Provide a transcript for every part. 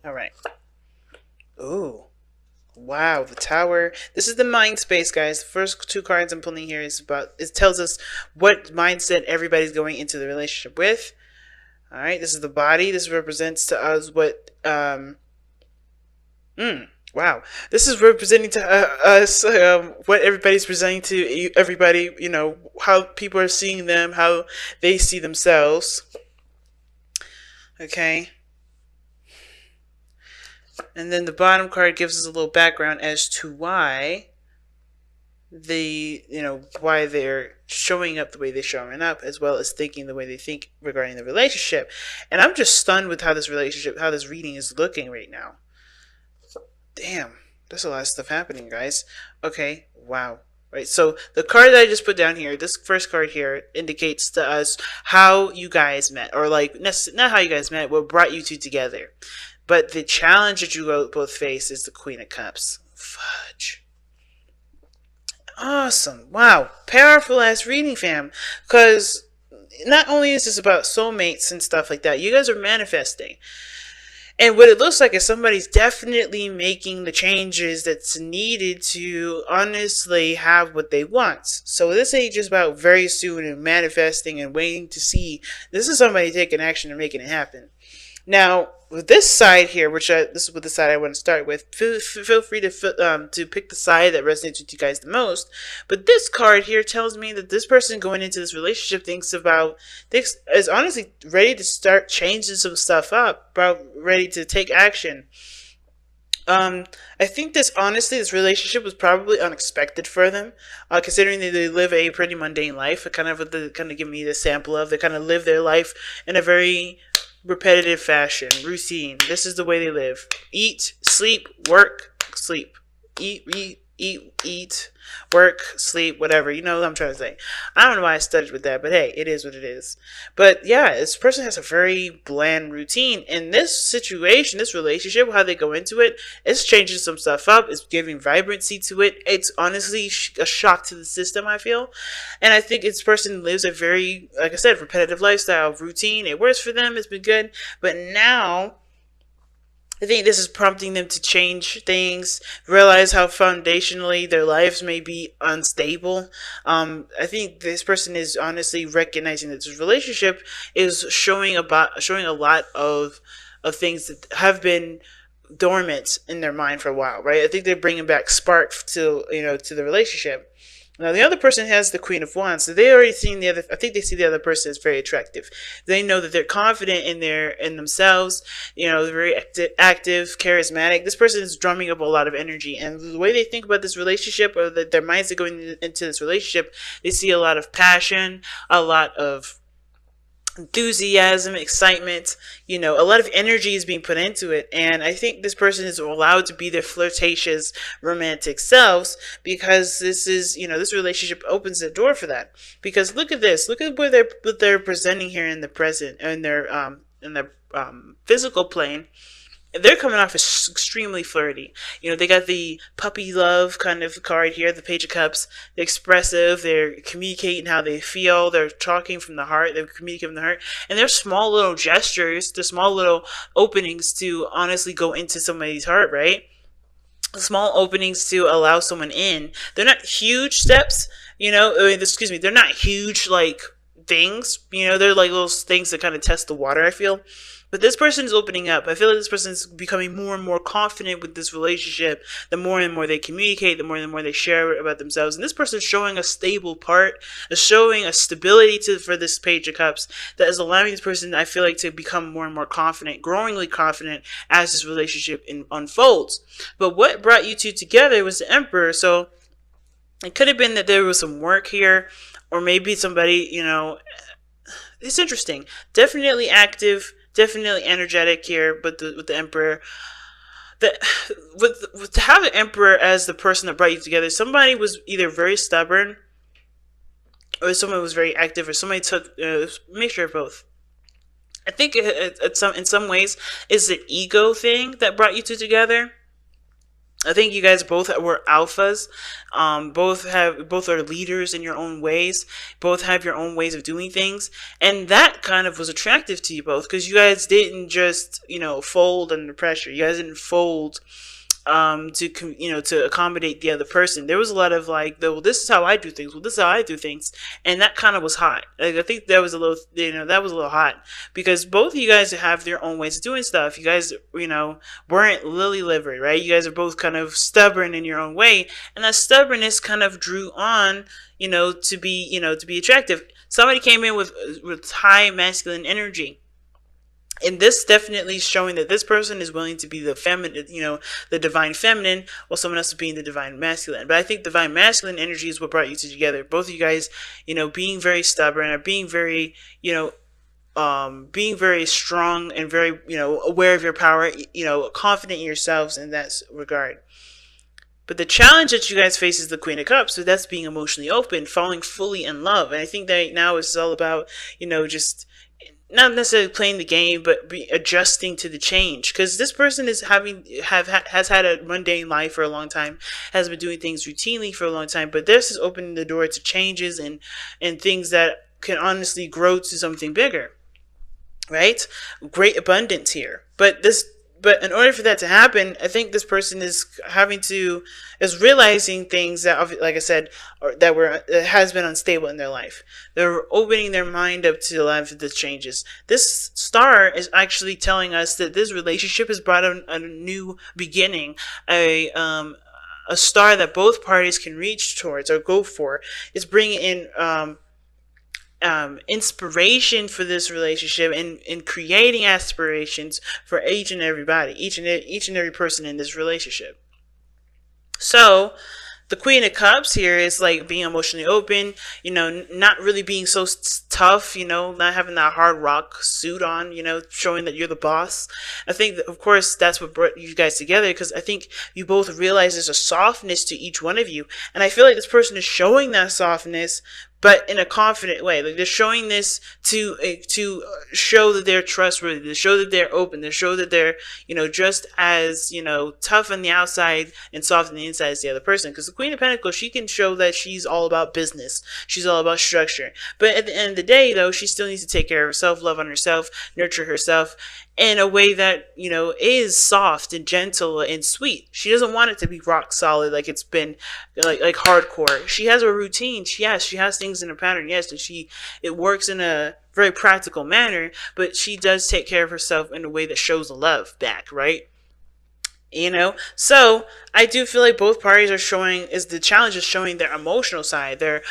All right. Ooh. Wow, the tower. This is the mind space, guys. The first two cards I'm pulling here is about, it tells us what mindset everybody's going into the relationship with. All right, this is the body. This represents to us what wow. This is representing to us what everybody's presenting to everybody, how people are seeing them, how they see themselves. Okay. And then the bottom card gives us a little background as to why they're showing up the way they're showing up, as well as thinking the way they think regarding the relationship. And I'm just stunned with how this reading is looking right now. Damn, there's a lot of stuff happening, guys. Okay, wow. Right, so the card that I just put down here, this first card here, indicates to us how you guys met, or like not how you guys met, what brought you two together. But the challenge that you both face is the Queen of Cups. Fudge. Awesome. Wow. Powerful ass reading, fam. Because not only is this about soulmates and stuff like that, you guys are manifesting. And what it looks like is somebody's definitely making the changes that's needed to honestly have what they want. So this ain't just about very soon and manifesting and waiting to see. This is somebody taking action and making it happen. Now, with this side here, this is what the side I want to start with. Feel free to pick the side that resonates with you guys the most. But this card here tells me that this person going into this relationship is honestly ready to start changing some stuff up, ready to take action. I think this relationship was probably unexpected for them, considering that they live a pretty mundane life. It kind of give me the sample of, they kind of live their life in a very repetitive fashion, routine. This is the way they live: eat, sleep, work, sleep, eat, work, sleep, whatever. You know what I'm trying to say. I don't know why I studied with that, but hey, it is what it is. But yeah, this person has a very bland routine. In this situation, this relationship, how they go into it, it's changing some stuff up. It's giving vibrancy to it. It's honestly a shock to the system, I feel. And I think this person lives a very, like I said, repetitive lifestyle, routine. It works for them. It's been good. But now, I think this is prompting them to change things, realize how foundationally their lives may be unstable. I think this person is honestly recognizing that this relationship is showing a lot of things that have been dormant in their mind for a while, right? I think they're bringing back spark to the relationship. Now the other person has the Queen of Wands, so they already seen the other. I think they see the other person as very attractive. They know that they're confident in themselves. They're very active, charismatic. This person is drumming up a lot of energy, and the way they think about this relationship, or their minds are going into this relationship, they see a lot of passion, a lot of enthusiasm, excitement, a lot of energy is being put into it. And I think this person is allowed to be their flirtatious, romantic selves, because this relationship opens the door for that. Because look at this, look at what they're presenting here in the present, in their physical plane. They're coming off as extremely flirty. They got the puppy love kind of card here, the Page of Cups. They're expressive. They're communicating how they feel. They're talking from the heart. They're communicating from the heart. And they're small little gestures, the small little openings to honestly go into somebody's heart, right? Small openings to allow someone in. They're not huge steps, excuse me, they're not huge, like, things. They're like little things that kind of test the water, I feel. But this person is opening up. I feel like this person is becoming more and more confident with this relationship. The more and more they communicate, the more and more they share about themselves. And this person is showing a stable part, showing a stability for this Page of Cups that is allowing this person, I feel like, to become more and more confident, growingly confident as this relationship unfolds. But what brought you two together was the Emperor. So it could have been that there was some work here, or maybe somebody, it's interesting. Definitely active. Definitely energetic here, but with the Emperor, to have an Emperor as the person that brought you together, somebody was either very stubborn, or someone was very active, or somebody took mixture of both. I think in some ways it's the ego thing that brought you two together. I think you guys both were alphas. Both are leaders in your own ways. Both have your own ways of doing things, and that kind of was attractive to you both because you guys didn't just fold under pressure. You guys didn't fold to accommodate the other person. There was a lot of like, well, this is how I do things. Well, this is how I do things, and that kind of was hot. Like, I think that was a little, that was a little hot because both of you guys have their own ways of doing stuff. You guys, weren't lily livered, right? You guys are both kind of stubborn in your own way, and that stubbornness kind of drew on, to be attractive. Somebody came in with high masculine energy, and this definitely is showing that this person is willing to be the feminine, the divine feminine, while someone else is being the divine masculine. But I think divine masculine energy is what brought you two together. Both of you guys, being very stubborn or being very strong and very, aware of your power, confident in yourselves in that regard. But the challenge that you guys face is the Queen of Cups. So that's being emotionally open, falling fully in love. And I think that now it's all about, just not necessarily playing the game, but adjusting to the change. Because this person is has had a mundane life for a long time, has been doing things routinely for a long time. But this is opening the door to changes and things that can honestly grow to something bigger, right? Great abundance here. But in order for that to happen, I think this person is realizing things that, like I said, that has been unstable in their life. They're opening their mind up to a lot of the changes. This star is actually telling us that this relationship has brought a new beginning, a star that both parties can reach towards or go for. It's bringing in inspiration for this relationship and creating aspirations for each and everybody, each and every person in this relationship. So the Queen of Cups here is like being emotionally open, not really being so tough, not having that hard rock suit on, showing that you're the boss. I think that, of course, that's what brought you guys together, because I think you both realize there's a softness to each one of you. And I feel like this person is showing that softness, but in a confident way. Like, they're showing this to show that they're trustworthy, to show that they're open, to show that they're, just as, tough on the outside and soft on the inside as the other person. Because the Queen of Pentacles, she can show that she's all about business. She's all about structure. But at the end of the day, though, she still needs to take care of herself, love on herself, nurture herself in a way that, is soft and gentle and sweet. She doesn't want it to be rock solid, like it's been like hardcore. She has a routine. She has things in a pattern. Yes, and it works in a very practical manner, but she does take care of herself in a way that shows love back, right? So I do feel like both parties are the challenge is showing their emotional side, their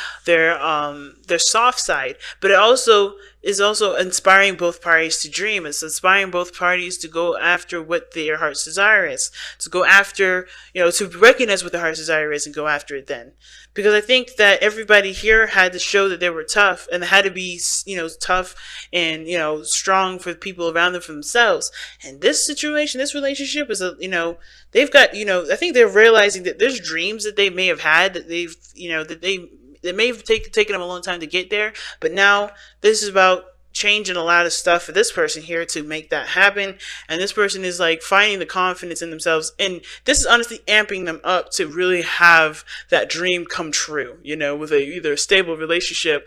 soft side, but it also is also inspiring both parties to dream. It's inspiring both parties to go after what their heart's desire is, to go after, to recognize what their heart's desire is and go after it then. Because I think that everybody here had to show that they were tough and had to be, tough and, strong for the people around them, for themselves. And this situation, this relationship is they've got, I think they're realizing that there's dreams that they may have had that they've, that may have taken them a long time to get there. But now this is about changing a lot of stuff for this person here to make that happen. And this person is like finding the confidence in themselves. And this is honestly amping them up to really have that dream come true, with either a stable relationship,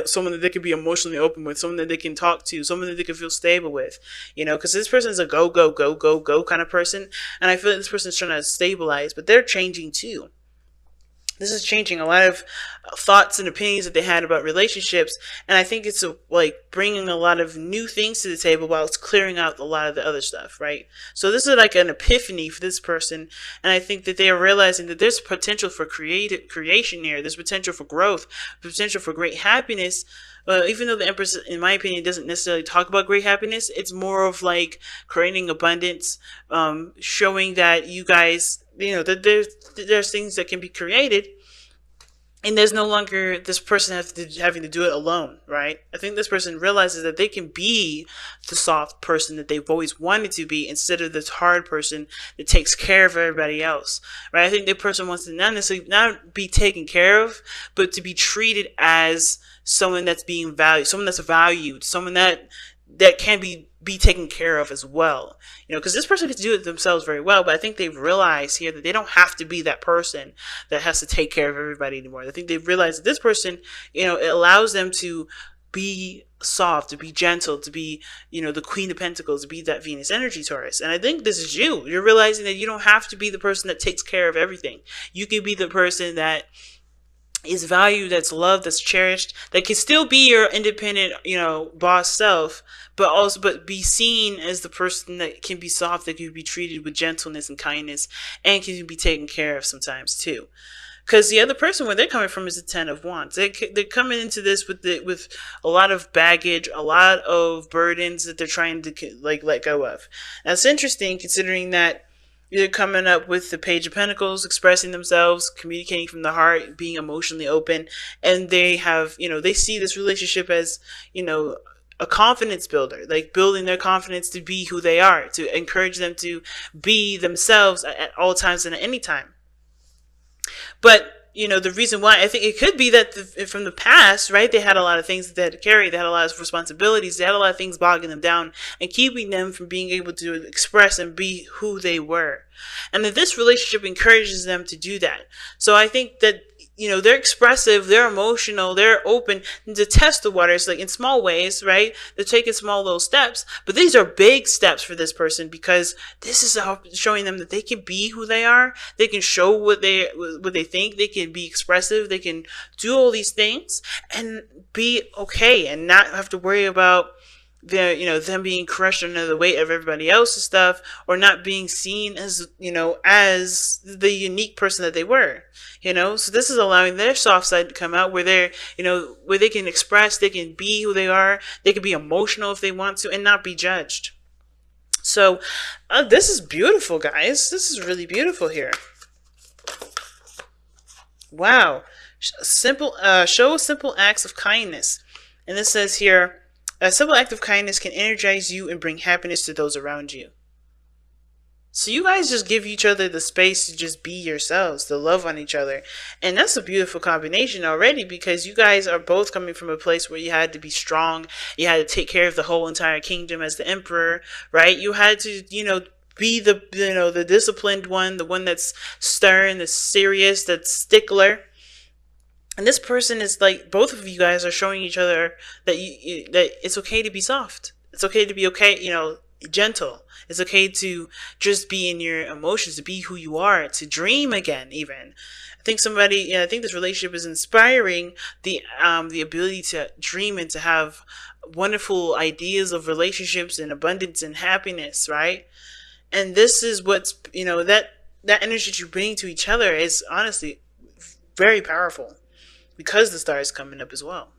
someone that they can be emotionally open with, someone that they can talk to, someone that they can feel stable with, because this person is a go, go, go, go, go kind of person. And I feel like this person is trying to stabilize, but they're changing too. This is changing a lot of thoughts and opinions that they had about relationships. And I think it's like bringing a lot of new things to the table while it's clearing out a lot of the other stuff, right? So this is like an epiphany for this person. And I think that they are realizing that there's potential for creation here. There's potential for growth, potential for great happiness. Even though the Empress, in my opinion, doesn't necessarily talk about great happiness, it's more of like creating abundance, showing that you guys, that there's things that can be created, and there's no longer this person having to do it alone, right? I think this person realizes that they can be the soft person that they've always wanted to be instead of this hard person that takes care of everybody else, right? I think the person wants to not be taken care of, but to be treated as someone that's being valued, someone that's valued, someone that can be be taken care of as well. Because this person can do it themselves very well, but I think they've realized here that they don't have to be that person that has to take care of everybody anymore. I think they've realized that this person, it allows them to be soft, to be gentle, to be, the Queen of Pentacles, to be that Venus energy, Taurus. And I think this is you. You're realizing that you don't have to be the person that takes care of everything. You can be the person that is valued, that's loved, that's cherished, that can still be your independent, boss self, but be seen as the person that can be soft, that can be treated with gentleness and kindness, and can be taken care of sometimes too. Because the other person, where they're coming from, is the Ten of Wands. They're coming into this with a lot of baggage, a lot of burdens that they're trying to let go of. Now it's interesting, considering that they're coming up with the Page of Pentacles, expressing themselves, communicating from the heart, being emotionally open, and they have, they see this relationship as, a confidence builder, like building their confidence to be who they are, to encourage them to be themselves at all times and at any time. But, the reason why, I think it could be that from the past, right, they had a lot of things that they had to carry. They had a lot of responsibilities. They had a lot of things bogging them down and keeping them from being able to express and be who they were. And that this relationship encourages them to do that. So I think that, they're expressive, they're emotional, they're open to test the waters, like in small ways, right? They're taking small little steps, but these are big steps for this person, because this is showing them that they can be who they are. They can show what they think. They can be expressive. They can do all these things and be okay and not have to worry about them being crushed under the weight of everybody else's stuff, or not being seen as, as the unique person that they were, so this is allowing their soft side to come out, where they're, where they can express, they can be who they are, they can be emotional if they want to, and not be judged. So this is beautiful, guys. This is really beautiful here. Wow. Show simple acts of kindness. And this says here, a simple act of kindness can energize you and bring happiness to those around you. So you guys just give each other the space to just be yourselves, to love on each other. And that's a beautiful combination already, because you guys are both coming from a place where you had to be strong. You had to take care of the whole entire kingdom as the emperor, right? You had to, be the, the disciplined one, the one that's stern, that's serious, that's stickler. And this person is like, both of you guys are showing each other that that it's okay to be soft. It's okay to be gentle. It's okay to just be in your emotions, to be who you are, to dream again, even. I think this relationship is inspiring the ability to dream and to have wonderful ideas of relationships and abundance and happiness, right? And this is what's, that energy that you bring to each other is honestly very powerful, because the star is coming up as well.